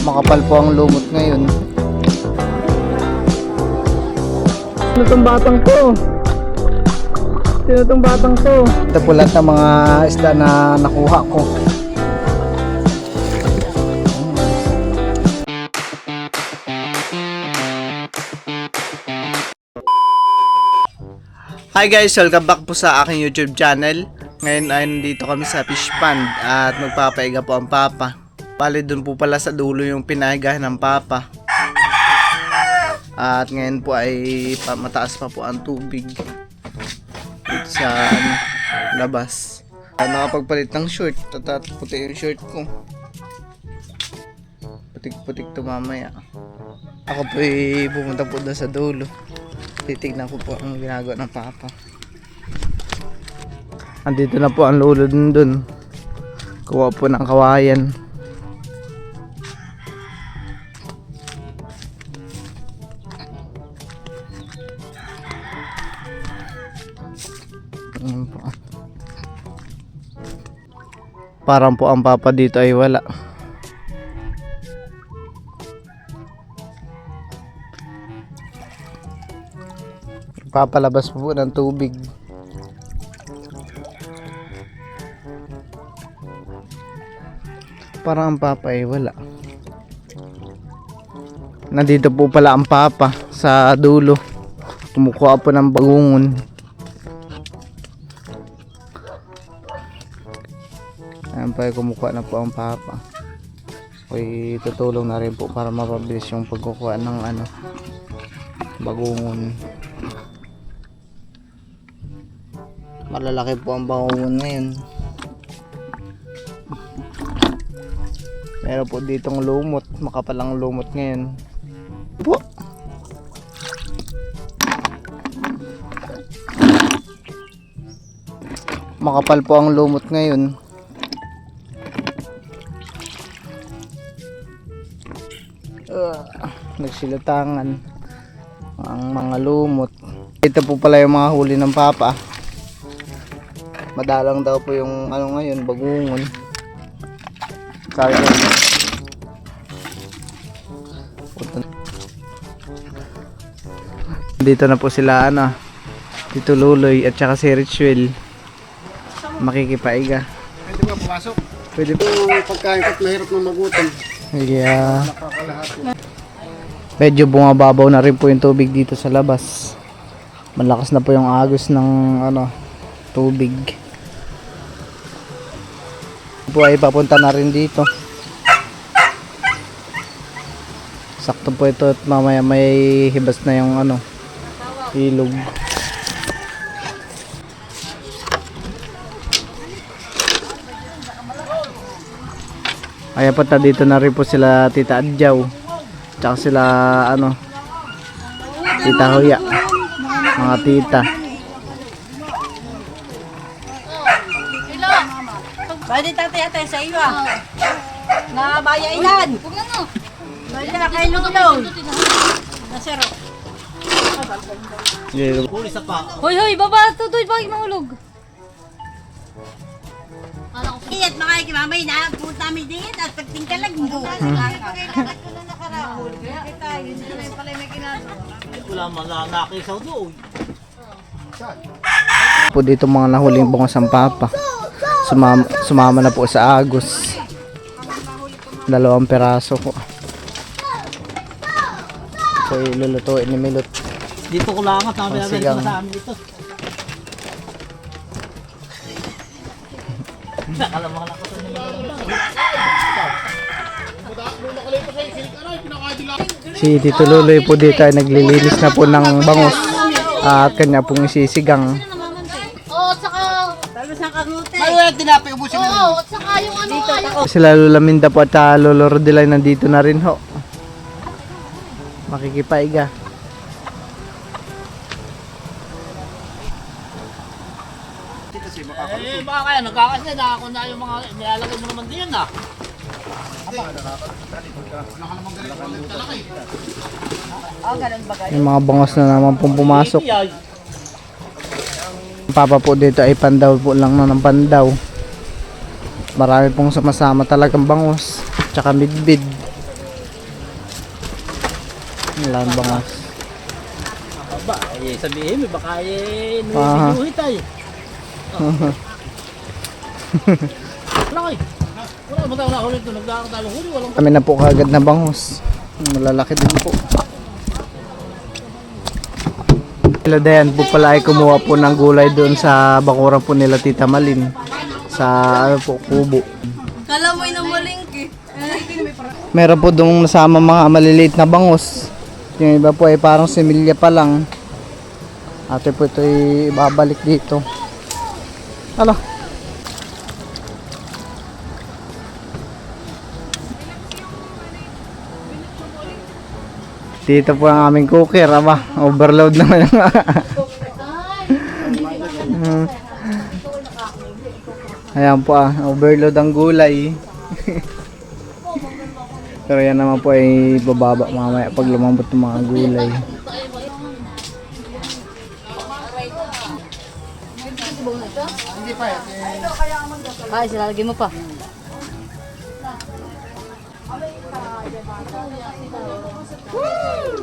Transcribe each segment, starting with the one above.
Makapal po ang lumot ngayon. Sino tong batang to? Sino tong batang to? Ito po lahat ng mga isda na nakuha ko. Hi guys, welcome back po sa aking YouTube channel. Ngayon ay nandito kami sa fish pond at magpapaiga po ang papa. Bali dun po pala sa dulo yung pinaigahan ng papa. At ngayon po ay mataas pa po ang tubig dito sa labas. Nakapagpalit ng short, puti yung short ko. Putik-putik to mamaya. Ako po ay pumunta po doon sa dulo. Titignan ko po ang ginagawa ng papa. Andito na po ang lolo dun. Kuha po ng kawayan. Ayan po. Parang po ang papa dito ay wala. Papalabas po ng tubig. Parang ang papa ay wala. Nandito po pala ang papa sa dulo. Kumukuha po ng bagungon. Ayan pa, kumukuha na po ang papa. Okay, tutulong na rin po para mapabilis yung pagkukuha ng bagungon. Malalaki po ang bagungon ngayon. Meron po ditong lumot, makapalang lumot ngayon. Po. Makapal po ang lumot ngayon. Nagsilatangan ang mga lumot. Ito po pala yung mga huli ng papa. Madalang daw po yung ngayon, bagungon. Sabi ko. Dito na po sila Tito Luloy at saka si Richwell. Makikipaiga. Pwede ba pumasok? Pwede po. Pagkain ko't mahirap na magutom. Yeah. Medyo bumababaw na rin po yung tubig dito sa labas. Malakas na po yung agos ng tubig. Po ay papunta na rin dito. Sakto po ito at mamaya may hibas na yung ilog. Ay papunta dito na rin po sila Tita Adjaw. Tsaka sila Tita Hoya. Mga tita. Pwede tatay tayo sa iyo na bayainan. Pwede na kayo nulong. Nasero. Hoy, baba, tutoy, bakit mahulog? Iyat makikimamay na, punta kami din at pagtingkalag mo. Wala man na nakisaw doon. Po dito mga nahuling bangos ang papa. Sumama na po sa agos. 2 peraso ko. So ilulutuin ni Milot. Dito ko lang at namin Sigang. sa amin ito. Nakalamangan ako ito. Si Tito Luloy po dito ay naglilinis na po ng bangos at kanya pong isisigang. Oo, at saka... Ay, tinapay ubusin mo. Oo, at saka yung Sila Lola Minda po at Lolo Rodelay nandito na rin ho. Makikipaiga. Baka kaya nagkakasya na ako na yung mga nilalagay mo naman din Yung mga bangos na naman pong pumasok. Papa po dito ay pandaw po lang ng pandaw. Marami pong sama-sama talagang bangos. Tsaka midbid. Ilan bangos. Aba, sabihin mo, baka Aha. nuhit ay. Wala kayo. Wala, matawag na ulit ito. Nagdaan tayo huli, walang Kami na po kagad na bangos. Malalaki din po. Sila Dayan po pala ay kumuha po ng gulay doon sa bakuran po nila Tita Malin. Sa ano po, kubo. Kalamoy na malingki. Meron po doon nasama mga maliliit na bangos. Yung iba po ay parang similya pa lang. Ate po ito ay babalik dito. Ano? Dito po ang aming cooker, aba. Overload naman. Ayan po overload ang gulay. Pero yan naman po ay bababa mamaya pag lumambot ng mga gulay. Ay, silalagay mo pa.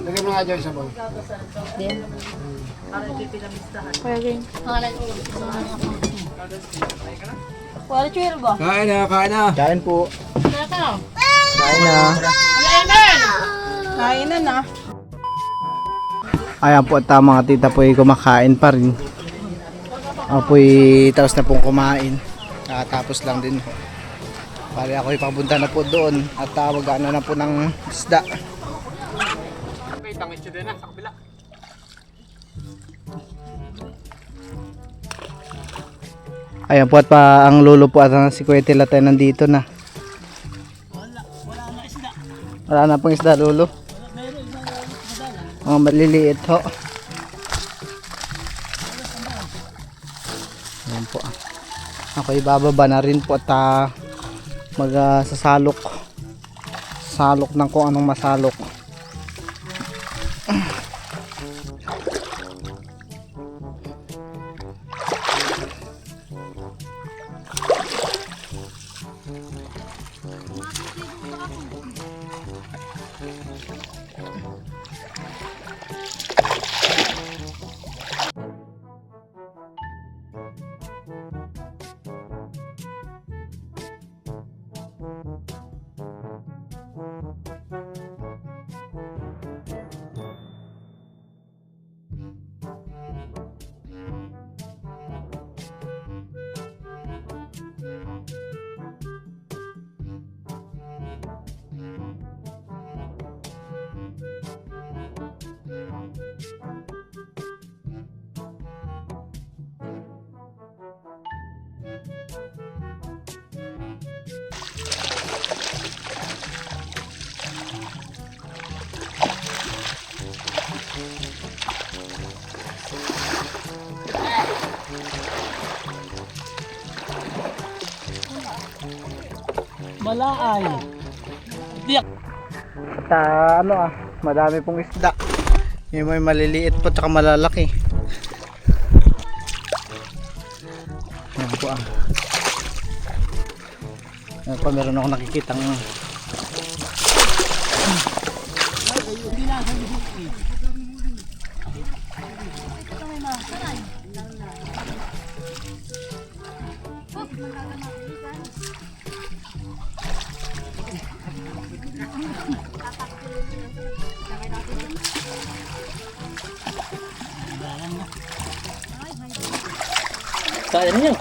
Lagyan mo nga dyan sa bawang. Din. Pwede. Wala chiro ba? Kain na, kain na. Kain po. Kain na. Kain na na. Ayan po at mga tita po ay kumakain pa rin. Ako po ay tapos na pong kumain. Tapos lang din. Bali ako ipapunta na po doon at tawag na po ng isda. Ayan po at pa ang lolo po at si Kuya Tila tayo nandito na. Wala na pong isda lolo. Mga maliliit ho. Ayan po. Ako ibababa na rin po at magsasalok. Salok ng kung anong masalok. malaay. At madami pong isda. Yung may maliliit po at malalaki. Ayan po Ayan po, meron ako nakikitang Kaya niyo.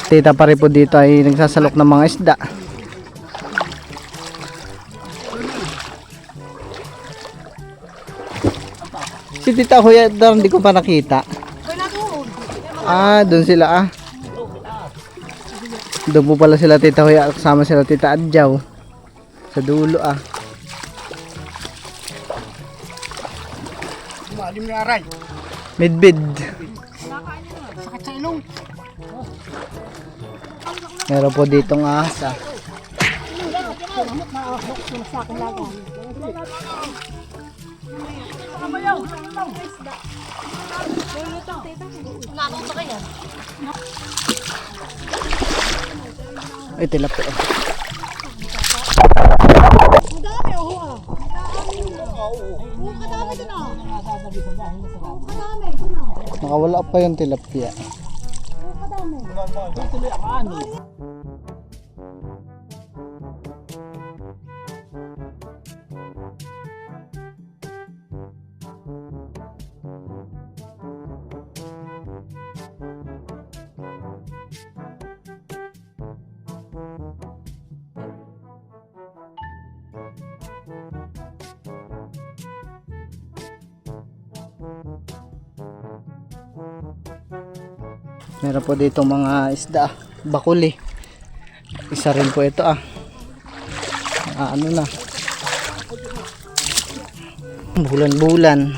tita pa rin po dito ay nagsasalok ng mga isda. Si Tita Huya doon hindi ko pa nakita. Doon sila Doon po pala sila Tita Huya kasama sila Tita Adjaw. Sa dulo Malim na aray. Midbid. Sakit sa ilong. Meron po ditong ahas Nakakot ba kaya? Ay, tilapia. Nakawala pa yung tilapia. Meron po dito mga isda, bakuli. Isa rin po ito ano na. Bulan-bulan.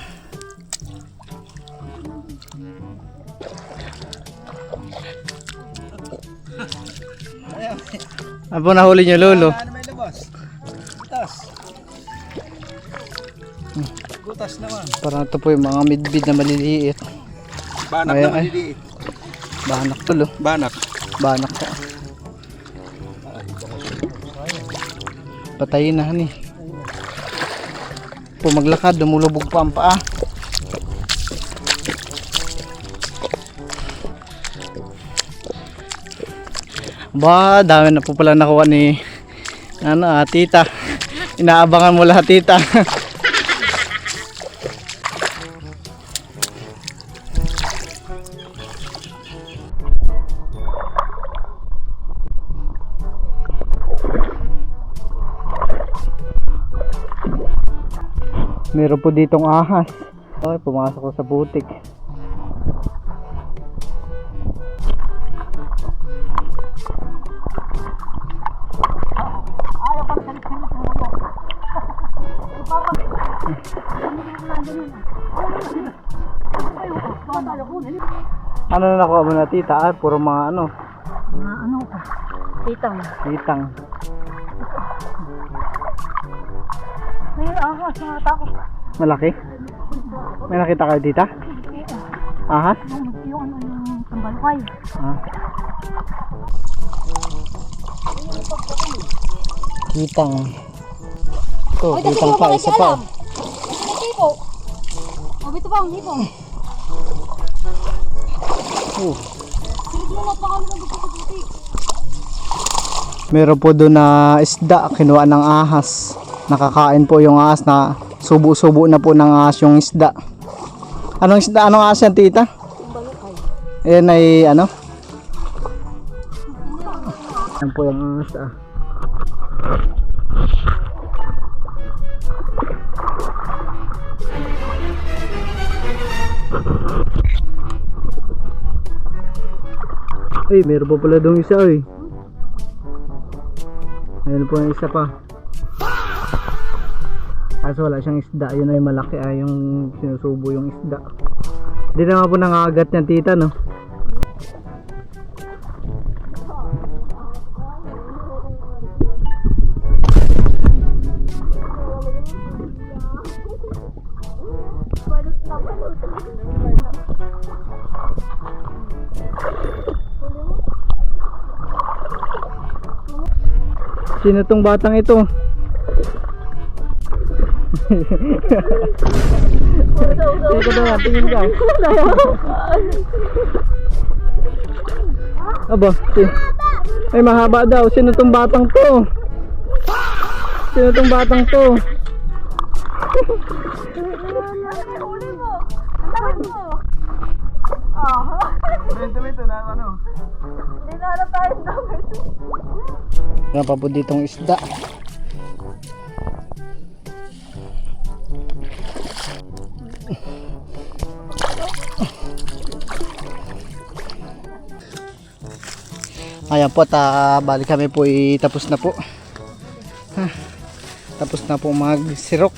Ano po nahuli nyo, Lolo? Ano may labas? Gutas. Gutas naman. Parang ito po yung mga midbid na maliliit. Banak Ay, na ay. maliliit. Banak to, lo. Banak. Banak po. Patayin na, hani. Po maglakad, lumulubog pa ang paa. Ba, dami na po pala nakuha ni tita. Inaabangan mo lahat, tita. Meron po ditong ahas. Okay, pumasok ko sa butik. Ano na nakuha mo na, tita? Puro mga ano? Titang. Titang. Ayun, ahas, mga takot. Malaki? May nakita kayo, tita? Ahas? Yung tambalukay. Titang. Ito, titang pa, isa pa. Tipo. O, ito pa, tipo. Silid mo mapakalo ng gusto sa butik. Meron po doon na isda, kinuha ng ahas. Nakakain po yung ahas na subo-subo na po ng ahas yung isda. Anong isda? Anong ahas yan, tita? Ayan ay ano? Ayan po yung ahas Ay, meron po pala doon isa eh. Ayun po yung isa pa. Kaso wala siyang isda. Yun ay malaki yung sinusubo yung isda. Hindi naman po nangagat yan, tita, no? Sino tong batang ito? Tingin ka daw, tingin ka. Aba, ay mahaba daw. Sino tong batang to? Sino tong batang to? Ito na ano. Meron pa po ditong isda. Ayan po, balik kami po tapos na po. Tapos na po magsirok.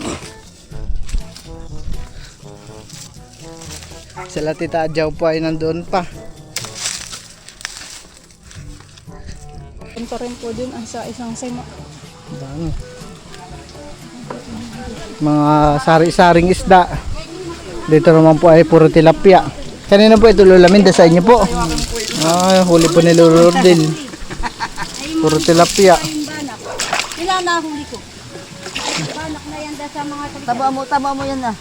Sila tita Adjaw po ay nandoon pa. Punta rin po dun sa isang sema. Dami. Mga sari-saring isda. Dito naman po ay puro tilapia. Kanina po ito Lola Minda sa inyo po. Huli po ni Lolo Rodel. Ay, Puro tilapia. Yung banak. Ilan na huli ko? Banak na yan dahil sa mga taba mo yan na.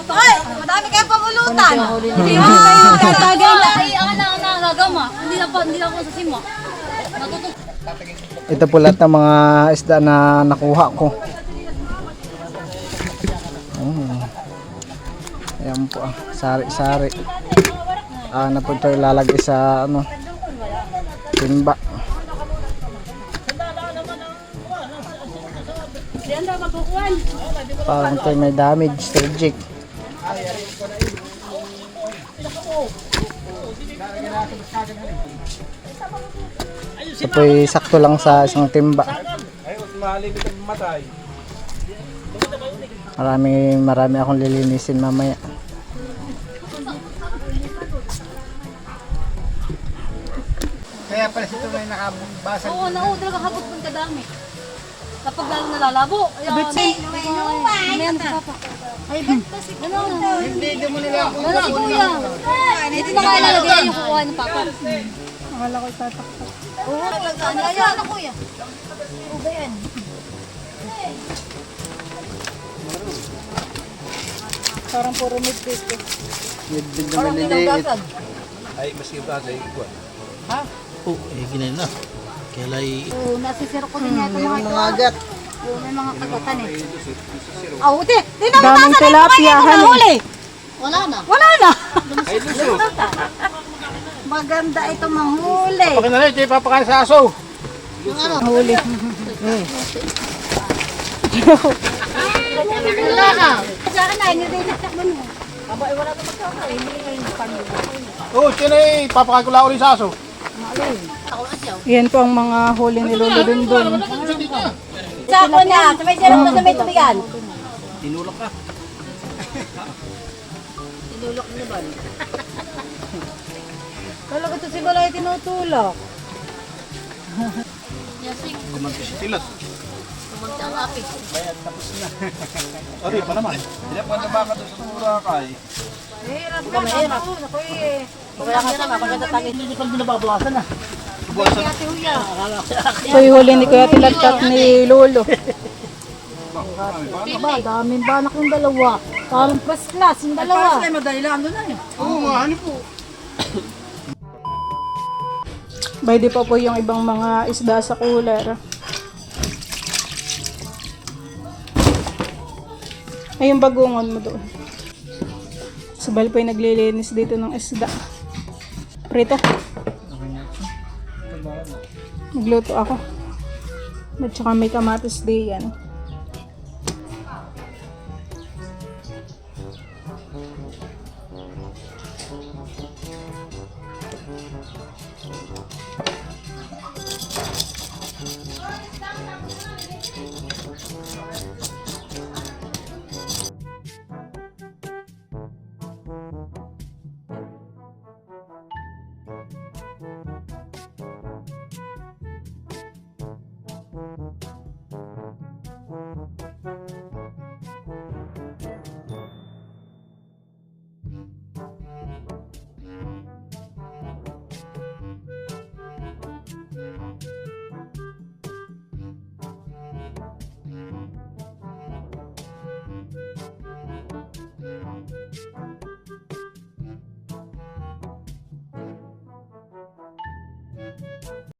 Ay, madami kayo pamulutan. Hindi mo kayo tatagay na. Ay, ang nagagama. Hindi na ako sa simo. Natutok. Ito po lahat ng mga isda na nakuha ko. Ayan po ah, sari-sari. Na po ito ilalagay sa ano, timba. Parang ito may damage, tragic. Ito po sakto lang sa isang timba. Marami akong lilinisin mamaya. Kaya pala ito may nakabasa. Oo, naudal ka hapot ng kadami. Kapag lalo nalalabo. Ayan, papa. Ay, ba't kasi gano'n? Hindi mo nila. Wala si kuya. Ito na kaya lalagay yung kukuha ng papa. Akala ko tataktak. Oo, ayan na kuya. Oo, ba yan? Parang puro midfish ko. Midbid na maliliit. Ay, mas yung bagay. Oh, ginay na. Kaya lay... Oo, nasisiro ko din yata Mayroong mga mga agat. Oo, may mga kagatan eh. Oh, di naman Daming tilapia, huli. Wala na. Wala na. Maganda ito manghuli. Pakin na rin, ito ipapakain sa aso. Huli. Wala na. Sa akin na, hindi din natakbo mo. Aba, wala na magkakain. Hindi kayo pamilya. Oo, ito na ipapakain ko lang ulit sa aso. Yan po ang mga huli ni Lolo Dundon. Sako na, sa may sarap na sa may tubigan. Tinulak ka. Talaga ito si Balay tinutulak. Gumanti si Tilas. Gumanti ang api. Sorry pa naman. Hindi pa na baka doon sa Boracay. Hirap na, ako. Ako eh. Wala ka sama, pagkatatagin. Hindi pa binababawasan na. So yung huli ni Kuya Tilatat ni Lolo. Ba, daming banak yung dalawa. Parang first class yung dalawa. madali lang doon na eh. Oo nga, ano po. Pwede pa po yung ibang mga isda sa cooler. Ay, yung bagungon mo doon. Sabal po yung naglilinis dito ng isda. Prito. Nagluto ako. At saka may kamatis din yan.